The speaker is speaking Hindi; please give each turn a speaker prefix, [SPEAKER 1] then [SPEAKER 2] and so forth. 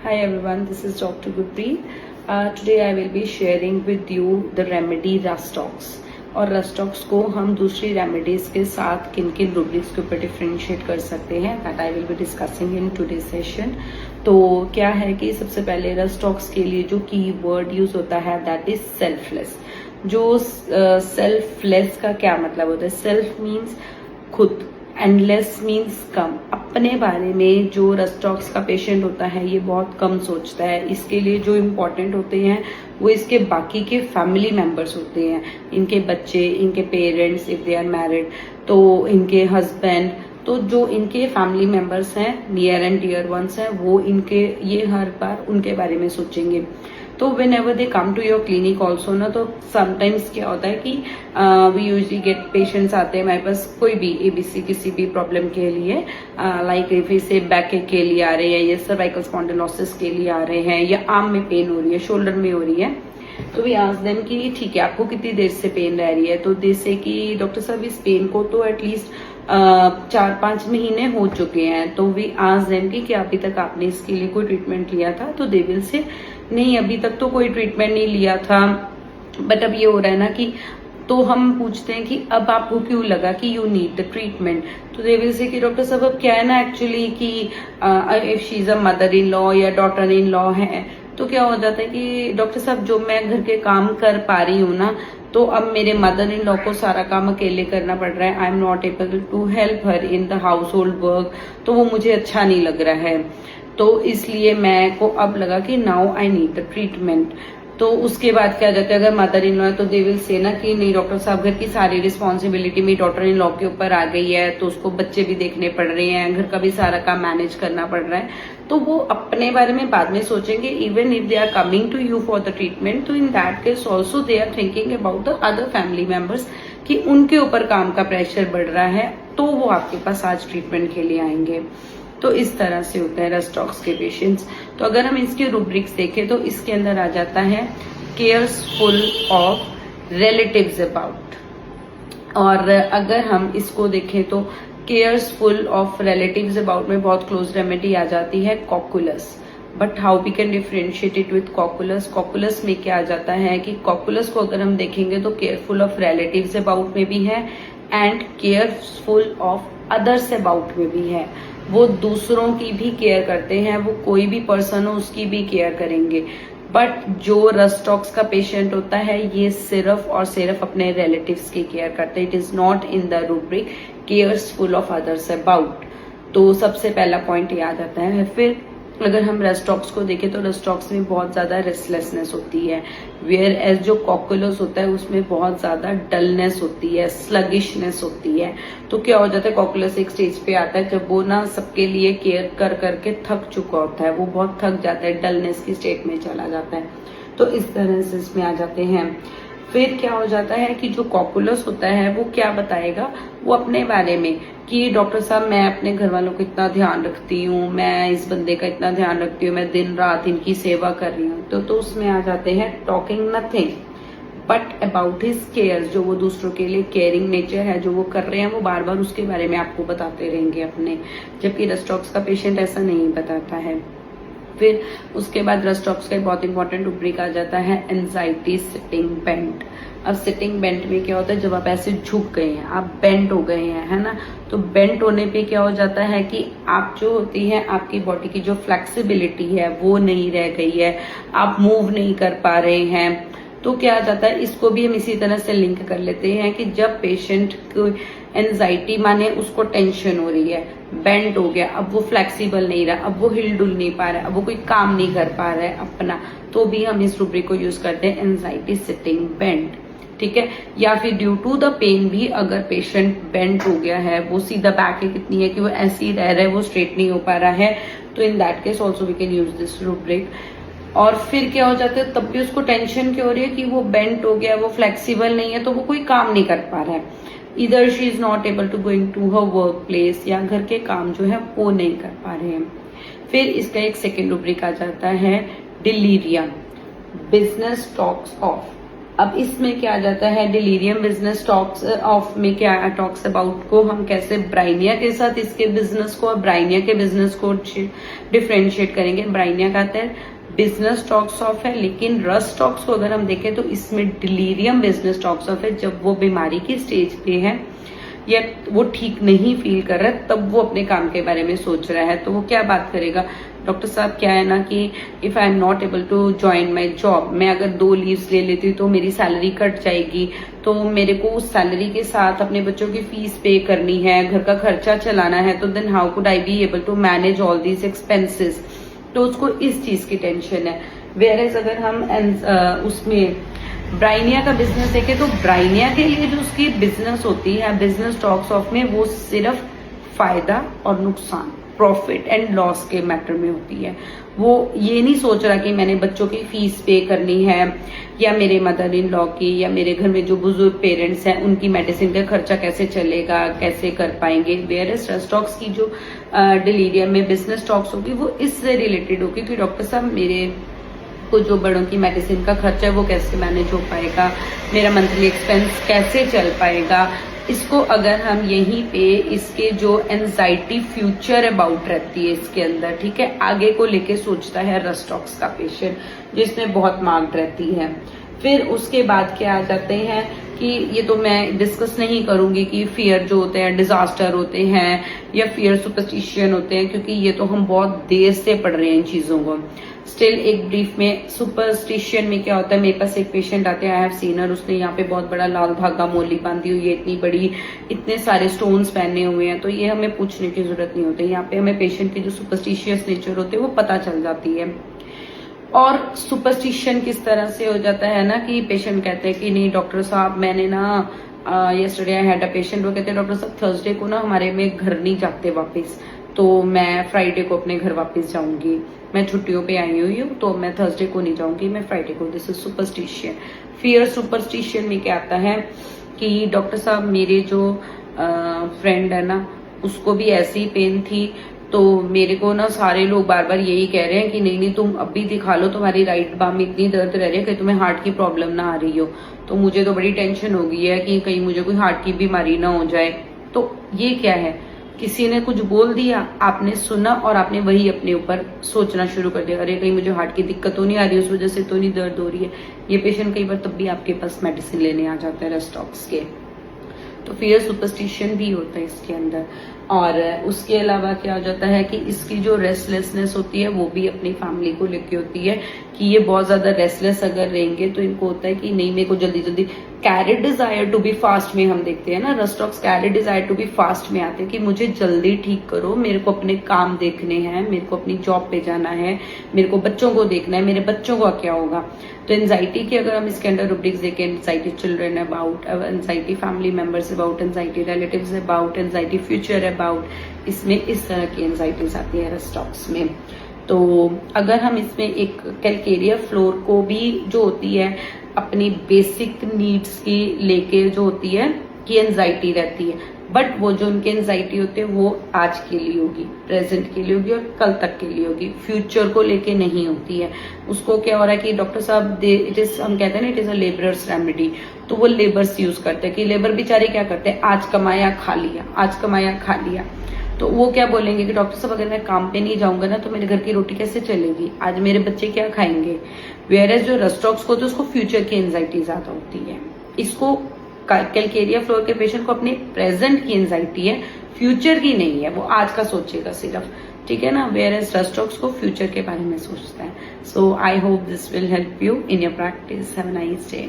[SPEAKER 1] Hi everyone, this is Dr. Gurpreet. Today I will be sharing with you the remedy Rustox. और रस्टॉक्स को हम दूसरी रेमेडीज के साथ किन किन रूब्रिक्स के ऊपर डिफ्रेंशिएट कर सकते हैं, that I will be discussing in today session. तो क्या है कि सबसे पहले रस्टॉक्स के लिए जो की वर्ड यूज होता है दैट इज सेल्फलेस. जो सेल्फलेस का क्या मतलब होता है? सेल्फ मीन्स खुद, एंडलेस मीन्स कम. अपने बारे में जो रस्टॉक्स का पेशेंट होता है ये बहुत कम सोचता है. इसके लिए जो इम्पोर्टेंट होते हैं वो इसके बाकी के फैमिली मेंबर्स होते हैं, इनके बच्चे, इनके parents if they are married, तो इनके हस्बैंड. तो जो इनके फैमिली मेंबर्स हैं, नियर एंड डियर वंस हैं, वो इनके ये हर बार उनके बारे में सोचेंगे. तो whenever they come to your clinic also ना, तो समटाइम्स क्या होता है कि वी यूजली गेट पेशेंट्स आते हैं हमारे पास कोई भी एबीसी किसी भी प्रॉब्लम के लिए, लाइक इफ से बैक के लिए आ रहे हैं या सर्वाइकल स्पॉन्डिलोसिस के लिए आ रहे हैं या आर्म में पेन हो रही है, शोल्डर में हो रही है. तो वी आस्क देम कि ठीक है आपको कितनी देर से पेन रह रही है. तो जैसे कि डॉक्टर साहब इस पेन को तो एटलीस्ट 4-5 महीने हो चुके हैं. तो वी आस्क देम कि क्या अभी तक आपने इसके लिए कोई ट्रीटमेंट लिया था? तो दे विल से नहीं, अभी तक तो कोई ट्रीटमेंट नहीं लिया था, बट अब ये हो रहा है ना कि, तो हम पूछते हैं कि अब आपको क्यों लगा कि यू नीड द ट्रीटमेंट. तो दे विल से कि डॉक्टर साहब अब क्या है ना एक्चुअली कि if she is a mother in law या डॉटर इन लॉ है, तो क्या हो जाता है कि डॉक्टर साहब जो मैं घर के काम कर पा रही हूँ ना, तो अब मेरे मदर इन लॉ को सारा काम अकेले करना पड़ रहा है. आई am not able to help her in the house hold work. तो वो मुझे अच्छा नहीं लग रहा है, तो इसलिए मैं को अब लगा कि now I need the treatment. तो उसके बाद क्या जाता है, अगर मदर इन लॉ है तो दे विल से ना कि नहीं डॉक्टर साहब घर की सारी रिस्पॉन्सिबिलिटी मेरी डॉटर इन लॉ के ऊपर आ गई है, तो उसको बच्चे भी देखने पड़ रहे हैं, घर का भी सारा काम मैनेज करना पड़ रहा है. तो वो अपने बारे में बाद में सोचेंगे. Even if they are coming to you for the treatment, तो in that case also they are thinking about the other family members कि उनके ऊपर काम का प्रेशर बढ़ रहा है, तो वो आपके पास आज ट्रीटमेंट के लिए आएंगे. तो इस तरह से होता है रस्टॉक्स के पेशेंट्स. तो अगर हम इसके रूब्रिक्स देखें तो इसके अंदर आ जाता है केयरफुल ऑफ रिलेटिव्स अबाउट. और अगर हम इसको देखें तो केयरफुल ऑफ रिलेटिव्स अबाउट में बहुत क्लोज रेमेडी आ जाती है cocculus. But how we can differentiate it with cocculus. Cocculus में क्या आ जाता है कि कॉकुलस को अगर हम देखेंगे तो केयरफुल ऑफ रिलेटिव्स अबाउट में भी है and careful of others about में भी है. वो दूसरों की भी केयर करते हैं, वो कोई भी पर्सन हो उसकी भी केयर करेंगे. बट जो रस्टॉक्स का पेशेंट होता है ये सिर्फ और सिर्फ अपने रिलेटिव्स की केयर करते हैं. It is not in the rubric careful of others about. तो सबसे पहला पॉइंट ये आ जाता है. फिर अगर हम रस्टॉक्स को देखें तो रस्टॉक्स में बहुत ज्यादा रेस्टलेसनेस होती है, वेयर एज जो कॉकुलस होता है उसमें बहुत ज्यादा डलनेस होती है, स्लगिशनेस होती है. तो क्या हो जाता है, कॉकुलस एक स्टेज पे आता है जब वो ना सबके लिए केयर कर करके थक चुका होता है, वो बहुत थक जाता है, डलनेस की स्टेट में चला जाता है. तो इस तरह से इसमें आ जाते हैं. फिर क्या हो जाता है कि जो कॉकुलस होता है वो क्या बताएगा, वो अपने बारे में कि डॉक्टर साहब मैं अपने घर वालों को इतना ध्यान रखती हूँ, मैं इस बंदे का इतना ध्यान रखती हूँ, मैं दिन रात इनकी सेवा कर रही हूँ. तो उसमें आ जाते हैं talking nothing but about his care. जो वो दूसरों के लिए केयरिंग नेचर है जो वो कर रहे हैं, वो बार बार उसके बारे में आपको बताते रहेंगे अपने. जबकि रस्टॉक्स का पेशेंट ऐसा नहीं बताता है. फिर उसके बाद रस्टॉक्स का बहुत इंपॉर्टेंट रूब्रिक आ जाता है एंजाइटी सिटिंग बेंट. अब सिटिंग बेंट में क्या होता है, जब आप ऐसे झुक गए हैं, आप बेंट हो गए हैं, है ना, तो बेंट होने पे क्या हो जाता है कि आप जो होती है आपकी बॉडी की जो फ्लेक्सिबिलिटी है वो नहीं रह गई है, आप मूव नहीं कर पा रहे हैं. तो क्या आ जाता है, इसको भी हम इसी तरह से लिंक कर लेते हैं कि जब पेशेंट को एंजाइटी माने उसको टेंशन हो रही है, बेंड हो गया, अब वो फ्लेक्सिबल नहीं रहा, अब वो हिल डुल नहीं पा रहा है, अब वो कोई काम नहीं कर पा रहा है अपना, तो भी हम इस रूब्रिक को यूज करते हैं एंजाइटी सिटिंग बेंड. ठीक है. या फिर ड्यू टू द पेन भी अगर पेशेंट बेंड हो गया है, वो सीधा बैक कितनी है कि वो ऐसे ही रह रहा है, वो स्ट्रेट नहीं हो पा रहा है, तो in that case also we can use this rubric. और फिर क्या हो जाता है, तब भी उसको टेंशन क्या हो रही है कि वो बेंट हो गया, वो फ्लेक्सिबल नहीं है, तो वो कोई काम नहीं कर पा रहा है. इधर she is not able to going to her workplace, या घर के काम जो है वो नहीं कर पा रहे हैं. फिर इसका एक सेकेंड रूब्रिक आ जाता है डिलीरियम. बिजनेस टॉक्स ऑफ अब इसमें क्या आ जाता है, डिलीरियम बिजनेस टॉक्स ऑफ में क्या टॉक्स अबाउट को हम कैसे ब्राइनिया के साथ इसके बिजनेस को और ब्राइनिया के बिजनेस को डिफ्रेंशिएट करेंगे। ब्राइनिया का आता है बिजनेस टॉक्स ऑफ है, लेकिन रस्ट टॉक्स को अगर हम देखें तो इसमें डिलीरियम बिजनेस टॉक्स ऑफ है। जब वो बीमारी की स्टेज पे है या वो ठीक नहीं फील कर रहा है तब वो अपने काम के बारे में सोच रहा है, तो वो क्या बात करेगा, डॉक्टर साहब क्या है ना कि if I am not able to join my job, मैं अगर 2 लीव्स ले लेती हूँ तो मेरी सैलरी कट जाएगी, तो मेरे को उस सैलरी के साथ अपने बच्चों की फीस पे करनी है, घर का खर्चा चलाना है, तो then how could I be able to manage all these expenses. तो उसको इस चीज की टेंशन है। वेयरएज अगर हम उसमें ब्राइनिया का बिजनेस देखें तो ब्राइनिया के लिए जो उसकी बिजनेस होती है बिजनेस टॉक्स ऑफ में, वो सिर्फ फायदा और नुकसान, प्रॉफिट एंड लॉस के मैटर में होती है। वो ये नहीं सोच रहा कि मैंने बच्चों की फीस पे करनी है या मेरे मदर इन लॉ की या मेरे घर में जो बुजुर्ग पेरेंट्स हैं उनकी मेडिसिन का खर्चा कैसे चलेगा, कैसे कर पाएंगे। वेयरएज रस्ट टॉक्स की जो डिलीरियम में बिजनेस टॉक्स होगी वो इससे रिलेटेड होगी कि डॉक्टर साहब मेरे को जो बड़ों की मेडिसिन का खर्चा है वो कैसे मैनेज हो पाएगा, मेरा मंथली एक्सपेंस कैसे चल पाएगा। इसको अगर हम यहीं पे इसके जो एंजाइटी फ्यूचर अबाउट रहती है इसके अंदर, ठीक है, आगे को लेके सोचता है रस्ट टॉक्स का पेशेंट, जिसमें बहुत मांग रहती है। फिर उसके बाद क्या आ जाते हैं कि ये तो मैं डिस्कस नहीं करूंगी कि फियर जो होते हैं डिजास्टर होते हैं या फियर सुपरस्टिशन होते हैं, क्योंकि ये तो हम बहुत देर से पढ़ रहे हैं इन चीजों को। स्टिल एक ब्रीफ में सुपरस्टिशन में क्या होता है, मेरे पास एक पेशेंट आते हैं, आई हैव सीन हर, उसने यहाँ पे बहुत बड़ा लाल धागा मोली बांधी हुई है, इतनी बड़ी, इतने सारे स्टोन्स पहने हुए हैं, तो ये हमें पूछने की जरूरत नहीं होती। यहाँ पे हमें पेशेंट की जो सुपरस्टिशियस नेचर होते हैं वो पता चल जाती है। और सुपरस्टिशन किस तरह से हो जाता है ना कि पेशेंट कहते हैं कि नहीं डॉक्टर साहब मैंने ना yesterday I had a patient, वो कहते हैं डॉक्टर साहब थर्सडे को ना हमारे में घर नहीं जाते वापस, तो मैं फ्राइडे को अपने घर वापस जाऊंगी, मैं छुट्टियों पे आई हुई हूँ तो मैं थर्सडे को नहीं जाऊंगी, मैं फ्राइडे को। This is superstition. Fear superstition में क्या आता है कि डॉक्टर साहब मेरे जो फ्रेंड है ना उसको भी ऐसी पेन थी, तो मेरे को ना सारे लोग बार बार यही कह रहे हैं कि नहीं नहीं तुम अभी दिखा लो, तुम्हारी राइट बाम में इतनी दर्द रह रही है कि तुम्हें हार्ट की प्रॉब्लम ना आ रही हो। तो मुझे तो बड़ी टेंशन हो गई है कि कहीं मुझे कोई हार्ट की बीमारी ना हो जाए। तो ये क्या है, किसी ने कुछ बोल दिया, आपने सुना और आपने वही अपने ऊपर सोचना शुरू कर दिया, अरे कहीं मुझे हार्ट की दिक्कत तो नहीं आ रही, उस वजह से तो नहीं दर्द हो रही है। ये पेशेंट कई बार तब भी आपके पास मेडिसिन लेने आ जाता है रस्ट टॉक्स के। तो फियर सुपरस्टिशन भी होता है इसके अंदर। और उसके अलावा क्या हो जाता है कि इसकी जो रेस्टलेसनेस होती है वो भी अपनी फैमिली को लेके होती है कि ये बहुत ज्यादा रेस्टलेस अगर रहेंगे तो इनको होता है कि नहीं मेरे को जल्दी जल्दी, carry desire to be fast में हम देखते हैं ना, rust talks carry desire to be fast में आते हैं कि मुझे जल्दी ठीक करो, मेरे को अपने काम देखने हैं, मेरे को अपनी जॉब पे जाना है, मेरे को बच्चों को देखना है, मेरे बच्चों का क्या होगा। तो एंजाइटी की अगर हम इसके अंडर रुब्रिक्स देखें, anxiety children about, anxiety family members about, anxiety relatives about, anxiety future about, इसमें इस तरह की एंजाइटीज आती है रस्ट टॉक्स में। तो अगर हम इसमें एक कैलकेरिया फ्लोर को भी जो होती है अपनी बेसिक नीड्स की लेके जो होती है कि एंजाइटी रहती है, बट वो जो उनकी एंजाइटी होती है वो आज के लिए होगी, प्रेजेंट के लिए होगी और कल तक के लिए होगी, फ्यूचर को लेके नहीं होती है। उसको क्या हो रहा है कि डॉक्टर साहब इट इज, हम कहते हैं ना it is a labourers remedy, तो वो लेबर्स यूज करते हैं कि लेबर बेचारे क्या करते हैं, आज कमाया खा लिया, आज कमाया खा लिया। तो वो क्या बोलेंगे कि डॉक्टर साहब अगर मैं काम पे नहीं जाऊंगा ना तो मेरे घर की रोटी कैसे चलेगी, आज मेरे बच्चे क्या खाएंगे। वेयरएज जो रस्ट टॉक्स को तो उसको फ्यूचर की एंजाइटी ज्यादा होती है, इसको कैलकेरिया फ्लोर के पेशेंट को अपने प्रेजेंट की एंजाइटी है, फ्यूचर की नहीं है, वो आज का सोचेगा सिर्फ, ठीक है ना। वेयरएज रस्ट टॉक्स को फ्यूचर के बारे में सोचता है। So I hope this will help you in your practice. Have a nice day.